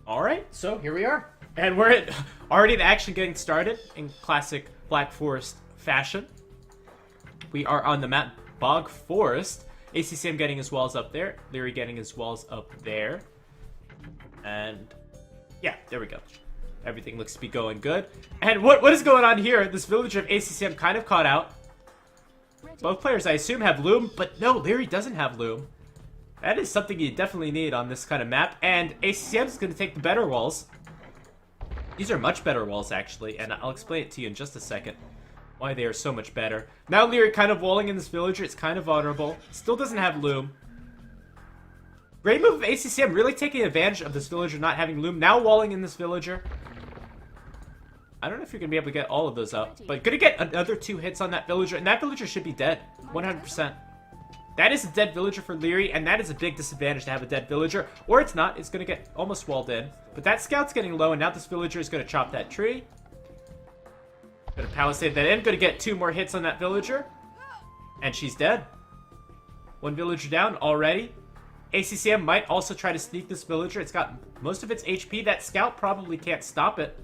Alright, so here we are. And we're already the action getting started in classic Black Forest fashion. We are on the map Bog Forest. ACCM getting his walls up there. Leary getting his walls up there. And yeah, there we go. Everything looks to be going good. And what is going on here? This villager of ACCM kind of caught out. Both players, I assume, have Loom, but no, Leary doesn't have Loom. That is something you definitely need on this kind of map. And ACCM is going to take the better walls. These are much better walls, actually, and I'll explain it to you in just a second why they are so much better. Now Leary kind of walling in this villager. It's kind of vulnerable. Still doesn't have Loom. Great move of ACCM, really taking advantage of this villager not having Loom. Now walling in this villager. I don't know if you're going to be able to get all of those up, but going to get another 2 hits on that villager, and that villager should be dead. 100%. That is a dead villager for Leary, and that is a big disadvantage to have a dead villager. Or it's not. It's going to get almost walled in. But that scout's getting low, and now this villager is going to chop that tree. Going to palisade that in. Going to get 2 more hits on that villager. And she's dead. 1 villager down already. ACCM might also try to sneak this villager. It's got most of its HP. That scout probably can't stop it.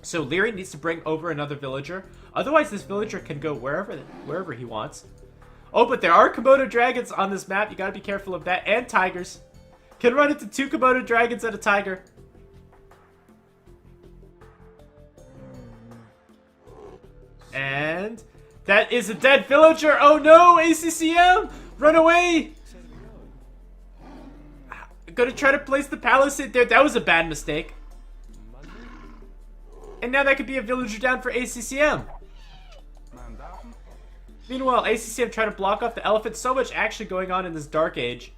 So Leary needs to bring over another villager. Otherwise, this villager can go wherever he wants. Oh, but there are Komodo dragons on this map. You gotta be careful of that. And tigers. Can run into 2 Komodo dragons and a tiger. And that is a dead villager. Oh no, ACCM! Run away! Gonna try to place the palisade there. That was a bad mistake. And now that could be a villager down for ACCM. Meanwhile, ACCM trying to block off the elephant. So much action going on in this Dark Age.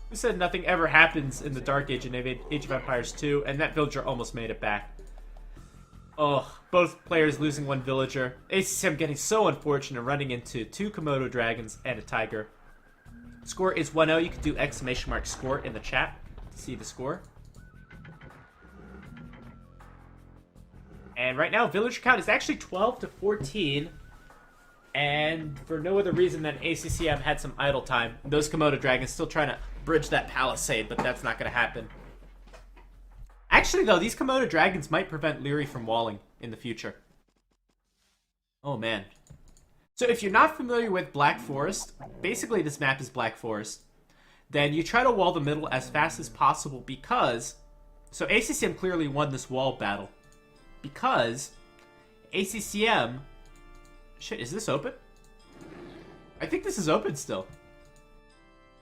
Who said nothing ever happens in the Dark Age in Age of Empires 2? And that villager almost made it back. Oh, both players losing 1 villager. ACCM getting so unfortunate, running into 2 Komodo dragons and a tiger. Score is 1-0. You can do ! score in the chat to see the score. And right now, villager count is actually 12 to 14. And for no other reason than ACCM had some idle time. Those Komodo dragons still trying to bridge that palisade, but that's not going to happen. Actually, though, these Komodo dragons might prevent Leary from walling in the future. Oh, man. So if you're not familiar with Black Forest, basically this map is Black Forest, then you try to wall the middle as fast as possible because... So ACCM clearly won this wall battle. Because ACCM... Shit, is this open? I think this is open still.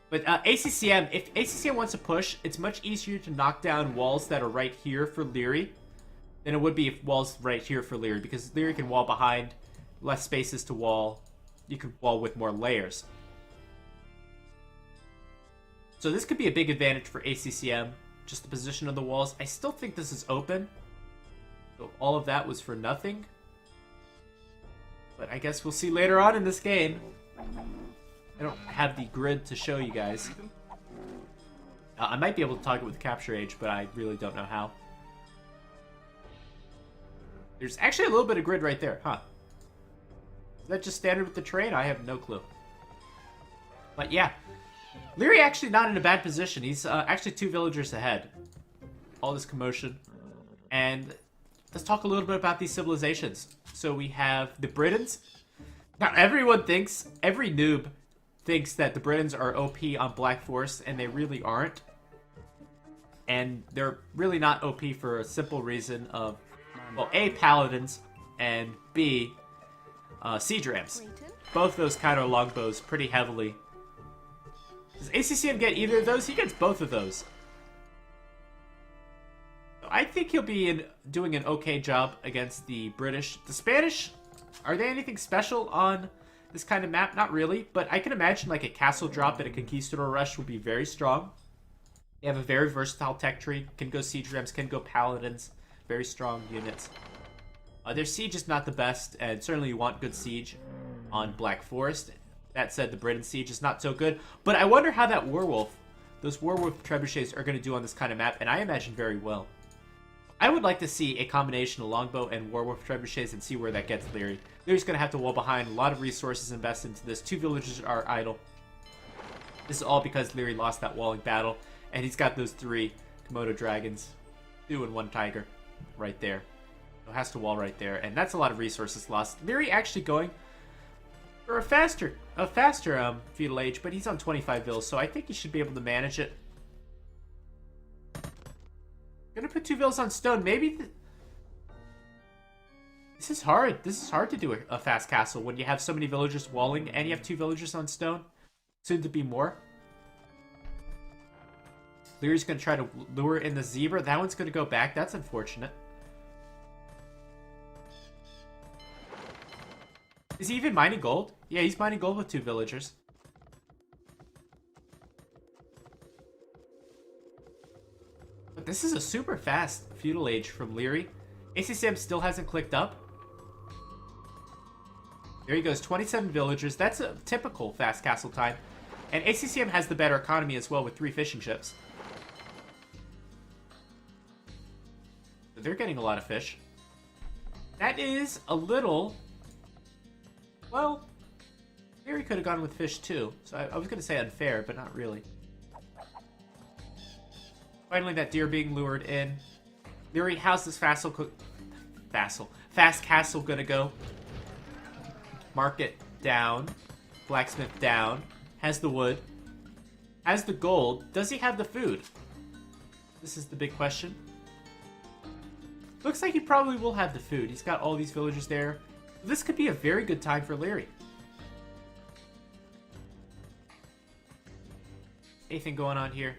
But ACCM, if ACCM wants to push, it's much easier to knock down walls that are right here for Leary than it would be if walls right here for Leary, because Leary can wall behind, less spaces to wall. You can wall with more layers. So this could be a big advantage for ACCM, just the position of the walls. I still think this is open. So all of that was for nothing. But I guess we'll see later on in this game. I don't have the grid to show you guys. I might be able to talk it with Capture Age, but I really don't know how. There's actually a little bit of grid right there, huh? Is that just standard with the terrain? I have no clue. But yeah, Leary actually not in a bad position. He's actually 2 villagers ahead. All this commotion. And let's talk a little bit about these civilizations. So we have the Britons. Now everyone thinks, every noob thinks that the Britons are OP on Black Forest, and they really aren't. And they're really not OP for a simple reason of, well, A, paladins, and B, siege rams. Both those counter longbows pretty heavily. Does ACCM get either of those? He gets both of those. I think he'll be doing an okay job against the British. The Spanish, are they anything special on this kind of map? Not really, but I can imagine like a castle drop and a conquistador rush would be very strong. They have a very versatile tech tree. Can go siege rams, can go paladins. Very strong units. Their siege is not the best, and certainly you want good siege on Black Forest. That said, the Britain siege is not so good. But I wonder how that those werewolf trebuchets are going to do on this kind of map, and I imagine very well. I would like to see a combination of longbow and werewolf trebuchets and see where that gets Leary. Leary's going to have to wall behind. A lot of resources invested into this. 2 villagers are idle. This is all because Leary lost that walling battle, and he's got those 3 Komodo dragons. 2 and 1 tiger. Right there. So has to wall right there. And that's a lot of resources lost. Leary actually going for a faster feudal age, but he's on 25 villas, so I think he should be able to manage it. Gonna put 2 villas on stone. Maybe... This is hard. This is hard to do a fast castle when you have so many villagers walling and you have 2 villagers on stone. Soon to be more. Leary's gonna try to lure in the zebra. That one's gonna go back. That's unfortunate. Is he even mining gold? Yeah, he's mining gold with 2 villagers. But this is a super fast feudal age from Leary. ACCM still hasn't clicked up. There he goes, 27 villagers. That's a typical fast castle time. And ACCM has the better economy as well with 3 fishing ships. So they're getting a lot of fish. That is a little... Well, Leary could have gone with fish too. So I was going to say unfair, but not really. Finally, that deer being lured in. Leary, how's this fast castle gonna go? Market down. Blacksmith down. Has the wood. Has the gold. Does he have the food? This is the big question. Looks like he probably will have the food. He's got all these villagers there. This could be a very good time for Leary. Anything going on here?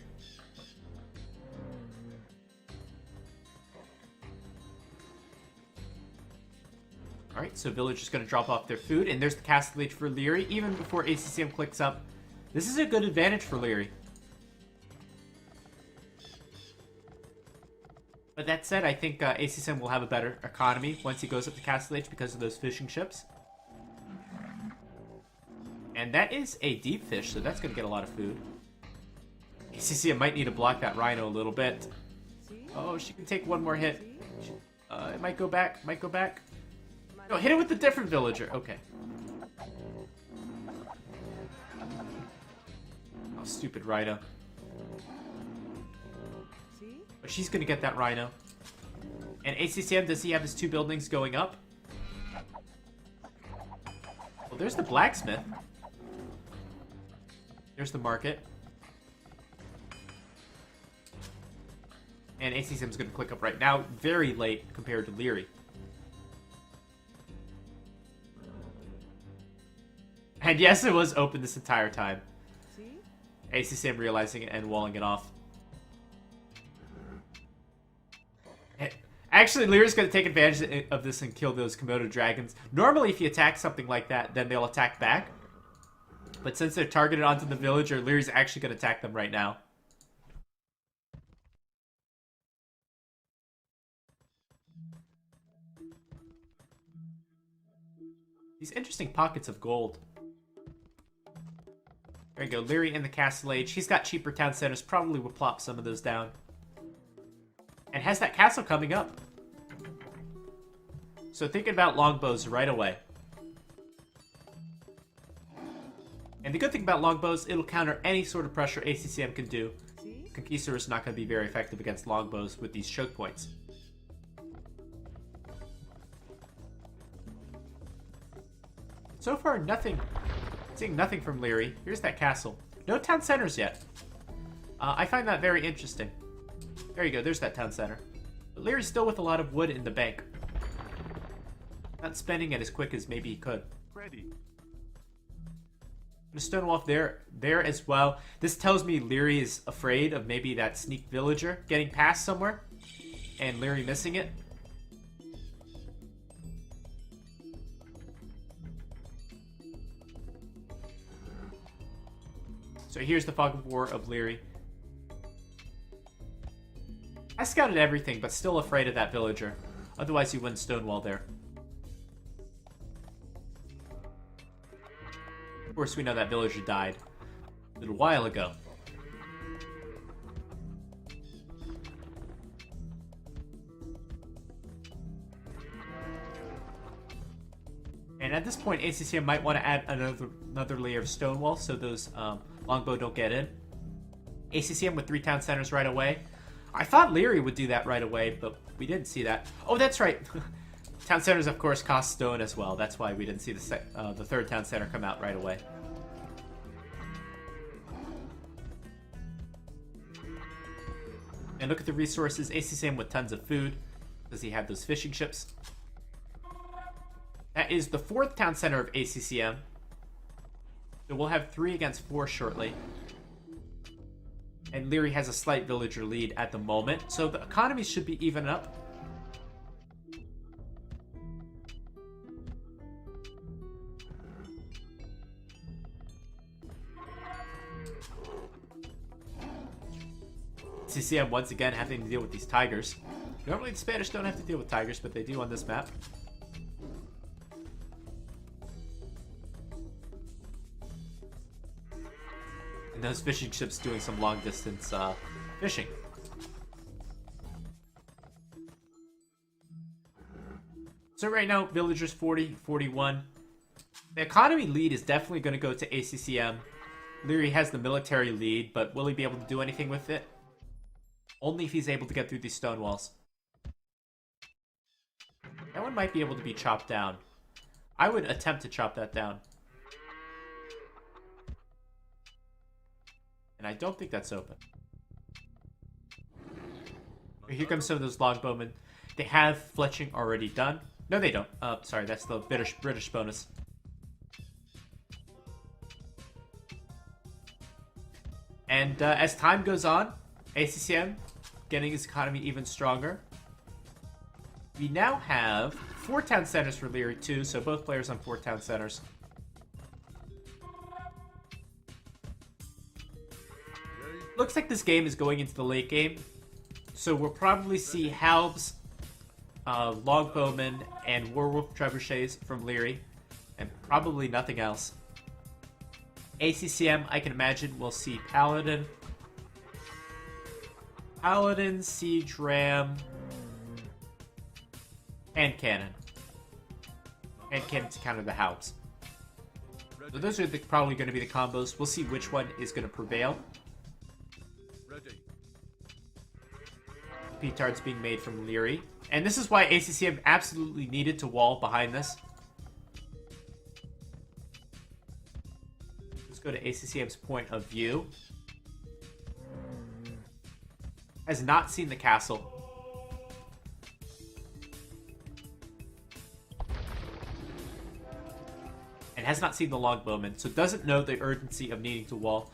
Alright, so villagers going to drop off their food, and there's the castle age for Leary, even before ACCM clicks up. This is a good advantage for Leary. But that said, I think ACCM will have a better economy once he goes up to castle age because of those fishing ships. And that is a deep fish, so that's going to get a lot of food. ACCM might need to block that rhino a little bit. Oh, she can take one more hit. It might go back, might go back. No, hit it with a different villager. Okay. Oh, stupid rhino. But she's gonna get that rhino. And ACCM, does he have his 2 buildings going up? Well, there's the blacksmith. There's the market. And ACCM's gonna click up right now. Very late compared to Leary. And yes, it was open this entire time. ACCM realizing it and walling it off. Actually, Leary's going to take advantage of this and kill those Komodo dragons. Normally, if you attack something like that, then they'll attack back. But since they're targeted onto the villager, Leary's actually going to attack them right now. These interesting pockets of gold. There you go, Leary in the castle age. He's got cheaper town centers, probably will plop some of those down. And has that castle coming up. So thinking about longbows right away. And the good thing about longbows, it'll counter any sort of pressure ACCM can do. Conquistador is not going to be very effective against longbows with these choke points. So far, nothing. Seeing nothing from Leary. Here's that castle. No town centers yet. I find that very interesting. There you go, there's that town center. But Leary's still with a lot of wood in the bank. Not spending it as quick as maybe he could. Ready. The stone wall there as well. This tells me Leary is afraid of maybe that sneak villager getting past somewhere. And Leary missing it. So here's the fog of war of Leary. I scouted everything, but still afraid of that villager. Otherwise, you wouldn't stonewall there. Of course, we know that villager died a little while ago. And at this point, ACCM might want to add another layer of stonewall so those longbow don't get in. ACCM with 3 town centers right away. I thought Leary would do that right away, but we didn't see that. Oh, that's right. Town centers, of course, cost stone as well. That's why we didn't see the third town center come out right away. And look at the resources. ACCM with tons of food. Does he have those fishing ships? That is the 4th town center of ACCM. So we'll have 3 against 4 shortly. And Leary has a slight villager lead at the moment. So the economy should be even up. CCM once again having to deal with these tigers. Normally the Spanish don't have to deal with tigers, but they do on this map. And those fishing ships doing some long distance fishing. So right now, villagers 40, 41. The economy lead is definitely going to go to ACCM. Leary has the military lead, but will he be able to do anything with it? Only if he's able to get through these stone walls. That one might be able to be chopped down. I would attempt to chop that down. And I don't think that's open. Here comes some of those longbowmen. They have fletching already done. No, they don't. Sorry, that's the British bonus. And as time goes on, ACCM getting his economy even stronger. We now have 4 town centers for Leary too, so both players on 4 town centers. Looks like this game is going into the late game, so we'll probably see halves, longbowmen, and werewolf trebuchets from Leary, and probably nothing else. ACCM, I can imagine, we'll see paladin, siege ram, and cannon. And cannon to counter the halves. So those are probably going to be the combos. We'll see which one is going to prevail. Petards being made from Leary. And this is why ACCM absolutely needed to wall behind this. Let's go to ACCM's point of view. Has not seen the castle. And has not seen the longbowmen, so doesn't know the urgency of needing to wall.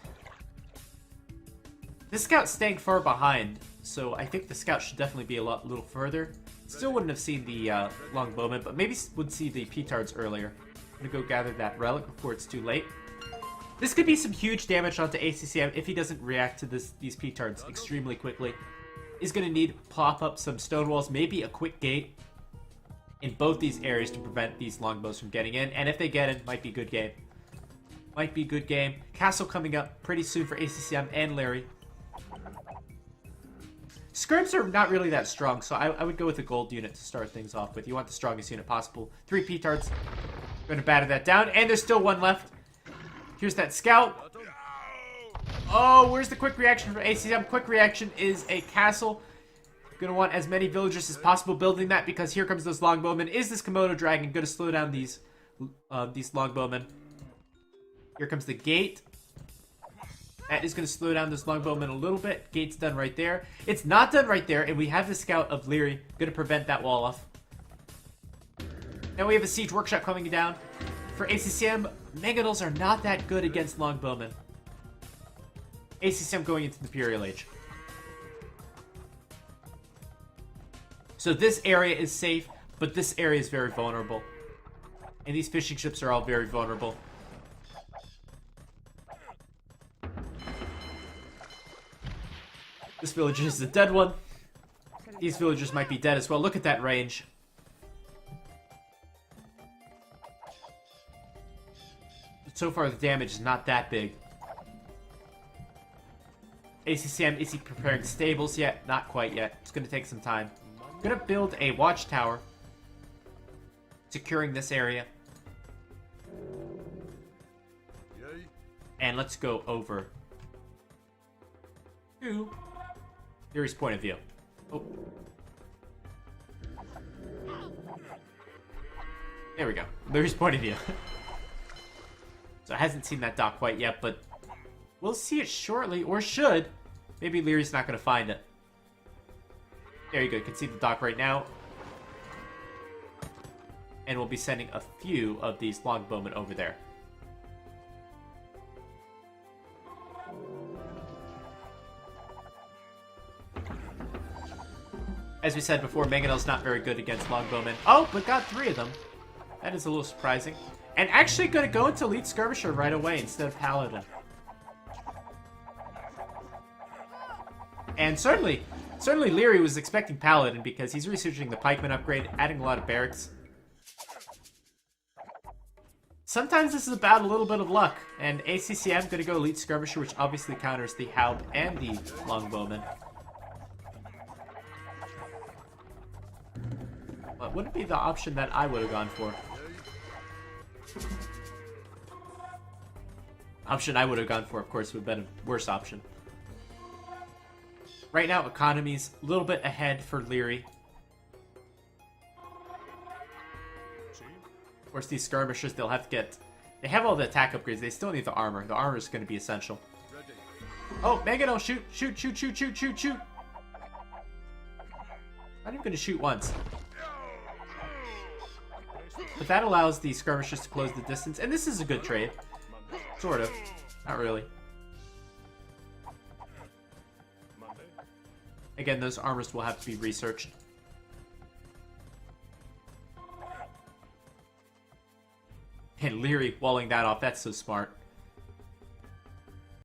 This scout's staying far behind, so I think the scout should definitely be a little further. Still wouldn't have seen the longbowmen, but maybe would see the petards earlier. I'm gonna go gather that relic before it's too late. This could be some huge damage onto ACCM if he doesn't react to these petards extremely quickly. He's going to need to plop up some stone walls, maybe a quick gate in both these areas to prevent these longbows from getting in. And if they get in, might be good game. Might be good game. Castle coming up pretty soon for ACCM and Larry. Skirms are not really that strong, so I would go with a gold unit to start things off with. You want the strongest unit possible. 3 petards. Going to batter that down, and there's still 1 left. Here's that scout. Oh, where's the quick reaction from ACCM? Quick reaction is a castle. Gonna want as many villagers as possible building that because here comes those longbowmen. Is this Komodo dragon gonna slow down these longbowmen? Here comes the gate. That is gonna slow down this longbowman a little bit. Gate's done right there. It's not done right there, and we have the scout of Leary gonna prevent that wall off. Now we have a siege workshop coming down. For ACCM, Mangonels are not that good against longbowmen. ACCM going into the Imperial Age. So this area is safe, but this area is very vulnerable. And these fishing ships are all very vulnerable. This villager is the dead one. These villagers might be dead as well. Look at that range. So far, the damage is not that big. ACCM, is he preparing stables yet? Not quite yet. It's going to take some time. I'm going to build a watchtower. Securing this area. And let's go over to Leary's point of view. Oh. There we go. Leary's point of view. So I hasn't seen that dock quite yet, but we'll see it shortly, or should. Maybe Leary's not going to find it. There you go. You can see the dock right now. And we'll be sending a few of these longbowmen over there. As we said before, Mangonel's not very good against longbowmen. Oh, but got 3 of them. That is a little surprising. And actually going to go into lead skirmisher right away instead of paladin. And certainly Leary was expecting paladin because he's researching the pikeman upgrade, adding a lot of barracks. Sometimes this is about a little bit of luck, and ACCM going to go lead skirmisher, which obviously counters the halb and the longbowman. But wouldn't be the option that I would have gone for. Option I would have gone for, of course, would have been a worse option. Right now, economy's a little bit ahead for Leary. Of course, these skirmishers, they'll have to get... They have all the attack upgrades. They still need the armor. The armor is going to be essential. Oh, Mangonel, shoot, shoot, shoot, shoot, shoot, shoot, shoot. Not even going to shoot once. But that allows the skirmishers to close the distance. And this is a good trade. Sort of. Not really. Again, those armors will have to be researched. And Leary walling that off, that's so smart.